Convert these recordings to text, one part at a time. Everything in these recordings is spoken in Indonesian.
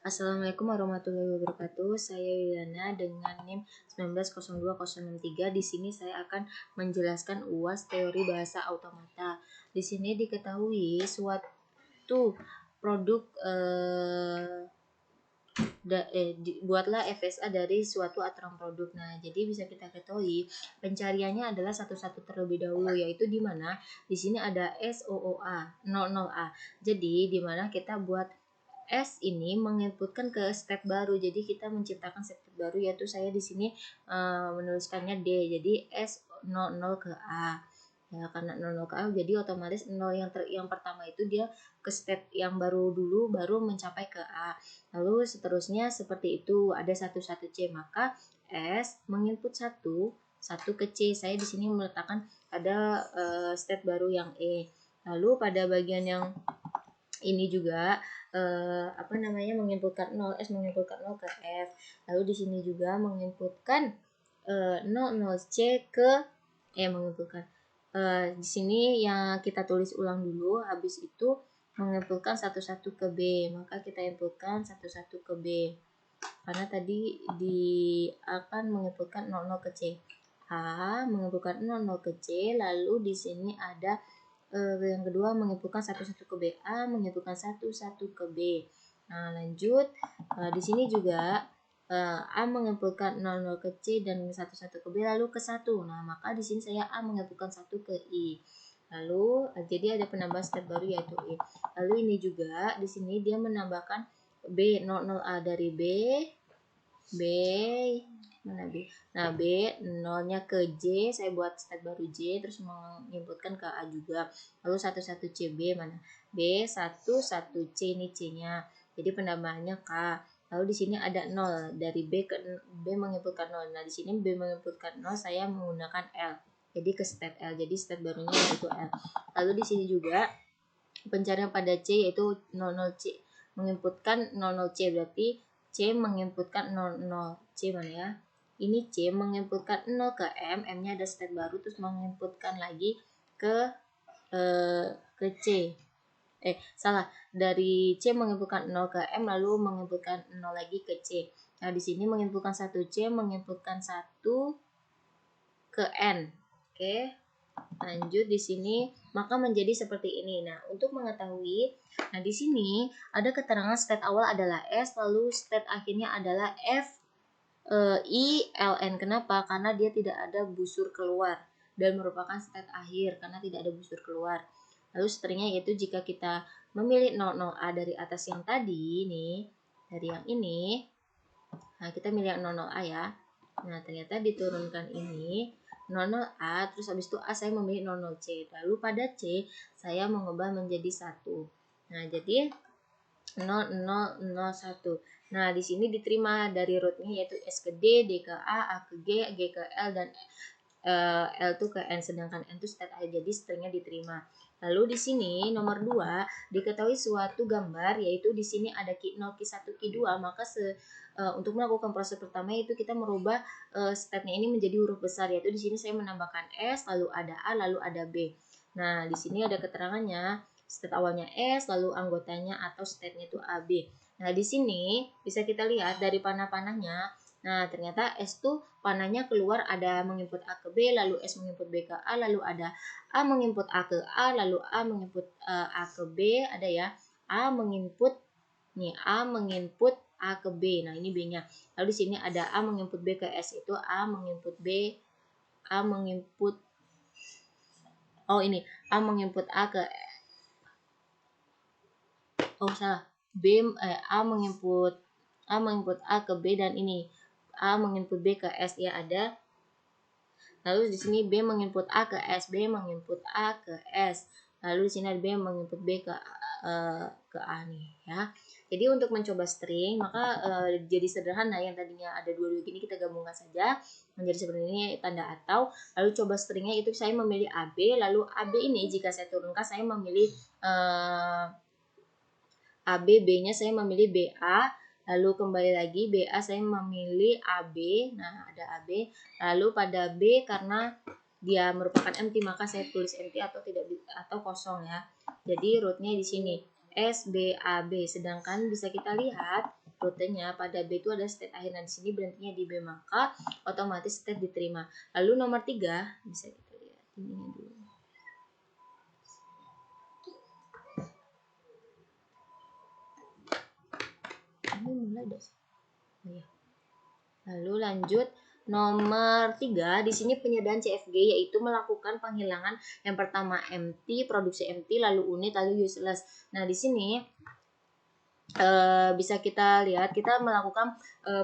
Assalamualaikum warahmatullahi wabarakatuh. Saya Yuliana dengan NIM 190263. Di sini saya akan menjelaskan UAS teori bahasa automata. Di sini diketahui suatu produk buatlah FSA dari suatu aturan produk. Nah, jadi bisa kita ketahui pencariannya adalah satu-satu terlebih dahulu, yaitu di mana di sini ada SOOA 00A. Jadi di mana kita buat S ini menginputkan ke step baru. Jadi kita menciptakan step baru, yaitu saya di sini menuliskannya D. Jadi S00 ke A. Ya, karena 00 ke A jadi otomatis 0 yang pertama itu dia ke step yang baru dulu baru mencapai ke A. Lalu seterusnya seperti itu, ada 11 C, maka S menginput 1 ke C. Saya di sini meletakkan ada step baru yang E. Lalu pada bagian yang ini juga menginputkan 0, S menginputkan 0 ke F. Lalu di sini juga menginputkan 00C ke menginputkan. Di sini yang kita tulis ulang dulu, habis itu menginputkan 11 ke B, maka kita inputkan 11 ke B. Karena tadi akan menginputkan 00 ke C. A menginputkan 00 ke C, lalu di sini ada yang kedua menginputkan 11 ke B, A menginputkan 11 ke B. Nah, lanjut di sini juga A menginputkan 00 ke C dan 11 ke B lalu ke 1. Nah, maka di sini saya A menginputkan 1 ke I. Lalu jadi ada penambahan step baru yaitu I. Lalu ini juga di sini dia menambahkan B 00A dari B mana B? Nah, B 0-nya ke J, saya buat step baru J terus menginputkan ke A juga. Lalu 11 CB mana? B 11 C, ini C-nya. Jadi penambahannya K. Lalu di sini ada 0 dari B menginputkan 0. Nah, di sini B menginputkan 0, saya menggunakan L. Jadi ke step L. Jadi step barunya yaitu L. Lalu di sini juga pencarian pada C yaitu 00C menginputkan 00C, berarti C menginputkan 00. C mana ya? Ini C menginputkan 0 ke M, M-nya ada step baru terus menginputkan lagi ke C. Dari C menginputkan 0 ke M lalu menginputkan 0 lagi ke C. Nah, di sini menginputkan 1C, menginputkan 1 ke N. Oke. Lanjut di sini maka menjadi seperti ini. Nah, untuk mengetahui, nah di sini ada keterangan state awal adalah S, lalu state akhirnya adalah F I L N. Kenapa? Karena dia tidak ada busur keluar dan merupakan state akhir karena tidak ada busur keluar. Lalu seterusnya yaitu jika kita memilih 00A dari atas yang tadi nih, dari yang ini, nah kita milih yang 00A ya. Nah, ternyata diturunkan ini 00A, terus habis itu A saya memilih 00C. Lalu pada C saya mengubah menjadi 1. Nah, jadi 0001. Nah, di sini diterima dari rootnya yaitu S ke D, D ke A ke G, G ke L, dan L itu ke N, sedangkan N itu state A, jadi stringnya diterima. Lalu di sini nomor 2 diketahui suatu gambar yaitu di sini ada Q0, Q1, Q2, maka untuk melakukan proses pertama itu kita merubah state-nya ini menjadi huruf besar, yaitu di sini saya menambahkan S, lalu ada A, lalu ada B. Nah, di sini ada keterangannya, state awalnya S, lalu anggotanya atau state-nya itu AB. Nah, di sini bisa kita lihat dari panah-panahnya. Nah, ternyata S tuh panahnya keluar ada menginput A ke B, lalu S menginput B ke A, lalu ada A menginput A ke A, lalu A menginput A ke B, ada ya. A menginput A ke B. Nah, ini B-nya. Lalu di sini ada A menginput B ke S, itu A menginput B, A menginput A menginput A ke A menginput A ke B, dan ini A menginput B ke S ya ada. Lalu di sini B menginput A ke S, B menginput A ke S. Lalu di sini ada B menginput B ke A nih ya. Jadi untuk mencoba string maka jadi sederhana, yang tadinya ada dua gini kita gabungkan saja menjadi seperti ini tanda atau. Lalu coba stringnya itu saya memilih AB, lalu AB ini jika saya turunkan saya memilih AB, B-nya saya memilih BA, lalu kembali lagi BA saya memilih AB. Nah, ada AB. Lalu pada B karena dia merupakan empty maka saya tulis empty atau kosong ya. Jadi rootnya di sini SBAB. Sedangkan bisa kita lihat rutenya pada B itu ada state akhir. Nah, di sini berhentinya di B, maka otomatis state diterima. Lalu nomor 3 bisa kita lihat ininya dulu. Ini mulai deh. Oh, ya. Lalu lanjut nomor 3, di sini penyediaan CFG yaitu melakukan penghilangan yang pertama empty, produksi empty, lalu unit, lalu useless. Nah, di sini bisa kita lihat kita melakukan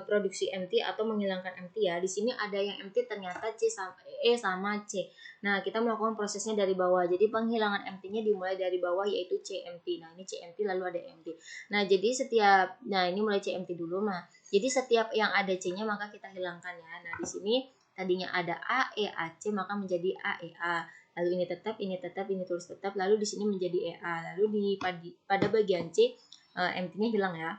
produksi empty atau menghilangkan empty ya. Di sini ada yang empty ternyata E sama C. Nah, kita melakukan prosesnya dari bawah. Jadi penghilangan empty-nya dimulai dari bawah yaitu C empty. Nah, ini C empty lalu ada empty. Nah, jadi ini mulai C empty dulu. Nah, jadi setiap yang ada C-nya maka kita hilangkan ya. Nah, di sini tadinya ada A, E, A, C maka menjadi A, E, A. Lalu ini tetap, ini tulis tetap, lalu di sini menjadi E, A. Lalu pada bagian C empty-nya hilang ya.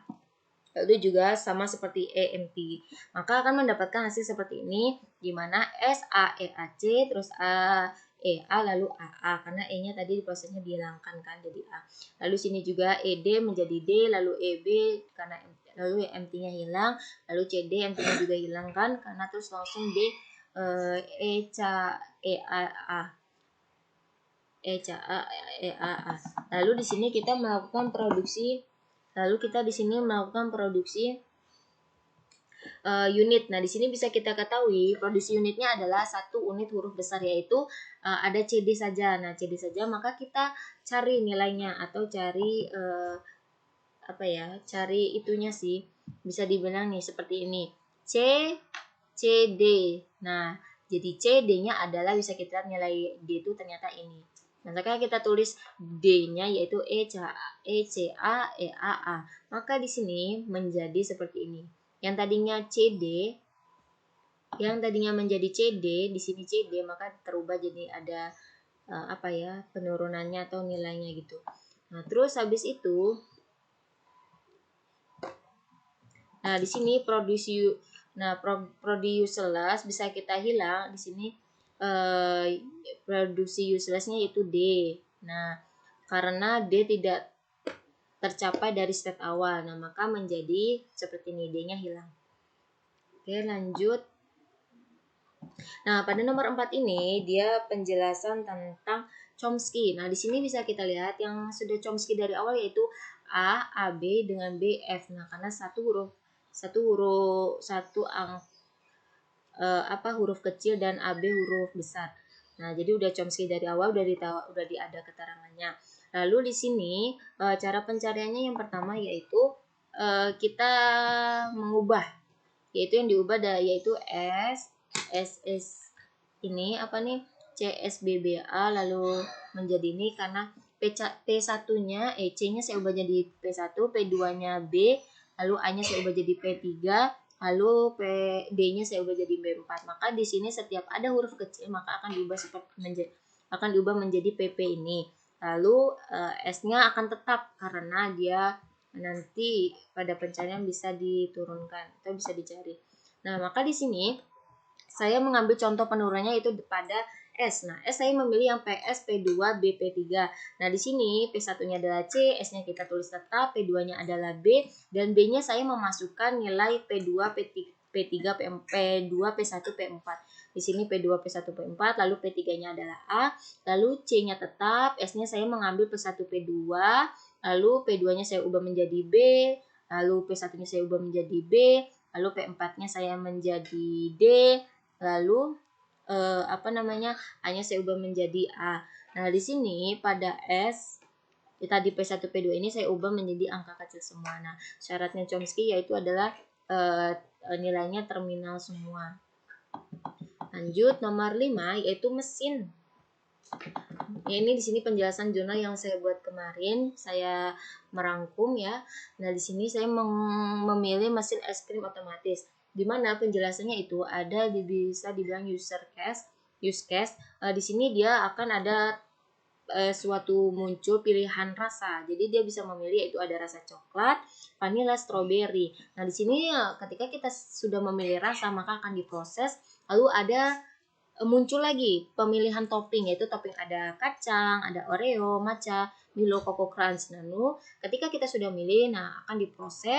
Lalu juga sama seperti E empty. Maka akan mendapatkan hasil seperti ini, di mana S A E A C terus A E A lalu A karena E-nya tadi di prosesnya dihilangkan kan jadi A. Lalu sini juga E D menjadi D, lalu E B karena lalu empty-nya hilang, lalu C D empty-nya juga hilang kan karena terus langsung D E C E A A. Lalu di sini kita melakukan produksi. Lalu kita di sini melakukan produksi unit. Nah, di sini bisa kita ketahui produksi unitnya adalah 1 unit huruf besar yaitu ada CD saja. Nah, CD saja maka kita cari nilainya atau cari cari itunya sih. Bisa dibilang nih seperti ini. CD. Nah, jadi CD-nya adalah bisa kita lihat nilai D itu ternyata ini. Nah, sekarang kita tulis D-nya yaitu E C A E A A. Maka di sini menjadi seperti ini. Yang tadinya menjadi CD, di sini CD maka terubah jadi ada penurunannya atau nilainya gitu. Nah, terus habis itu di sini produce useless bisa kita hilang di sini. Produksi useless-nya yaitu D. Nah, karena D tidak tercapai dari step awal, nah maka menjadi seperti ini, D-nya hilang. Oke, lanjut. Nah, pada nomor 4 ini dia penjelasan tentang Chomsky. Nah, di sini bisa kita lihat yang sudah Chomsky dari awal yaitu A, AB dengan B, F. Nah, karena huruf kecil dan AB huruf besar. Nah, jadi udah Chomsky dari awal udah ada keterangannya. Lalu di sini cara pencariannya yang pertama yaitu kita mengubah, yaitu yang diubah yaitu S ini CSBBA lalu menjadi ini karena P1-nya C-nya saya ubah jadi P1, P2-nya B, lalu A-nya saya ubah jadi P3, lalu D-nya saya ubah jadi B4. Maka di sini setiap ada huruf kecil maka akan diubah menjadi PP ini. Lalu S-nya akan tetap karena dia nanti pada pencarian bisa diturunkan atau bisa dicari. Nah, maka di sini saya mengambil contoh penurunannya itu pada S. Nah, S saya memilih yang PS, P2, B, P3. Nah, di sini P1-nya adalah C, S-nya kita tulis tetap, P2-nya adalah B, dan B-nya saya memasukkan nilai P2, P3, P2, P1, P4. Di sini P2, P1, P4, lalu P3-nya adalah A, lalu C-nya tetap, S-nya saya mengambil P1, P2, lalu P2-nya saya ubah menjadi B, lalu P1-nya saya ubah menjadi B, lalu P4-nya saya menjadi D, lalu A-nya saya ubah menjadi A. Nah, di sini pada S tadi P1, P2 ini saya ubah menjadi angka kecil semua. Nah, syaratnya Chomsky yaitu adalah nilainya terminal semua. Lanjut nomor 5 yaitu mesin. Ya, ini di sini penjelasan jurnal yang saya buat kemarin, saya merangkum ya. Nah, di sini saya memilih mesin es krim otomatis. Di mana penjelasannya itu ada bisa dibilang use case. Di sini dia akan ada suatu muncul pilihan rasa. Jadi dia bisa memilih yaitu ada rasa coklat, vanilla, strawberry. Nah, di sini ketika kita sudah memilih rasa maka akan diproses, lalu ada muncul lagi pemilihan topping yaitu topping ada kacang, ada Oreo, matcha, Milo, Coco Crunch. Lalu ketika kita sudah milih, nah akan diproses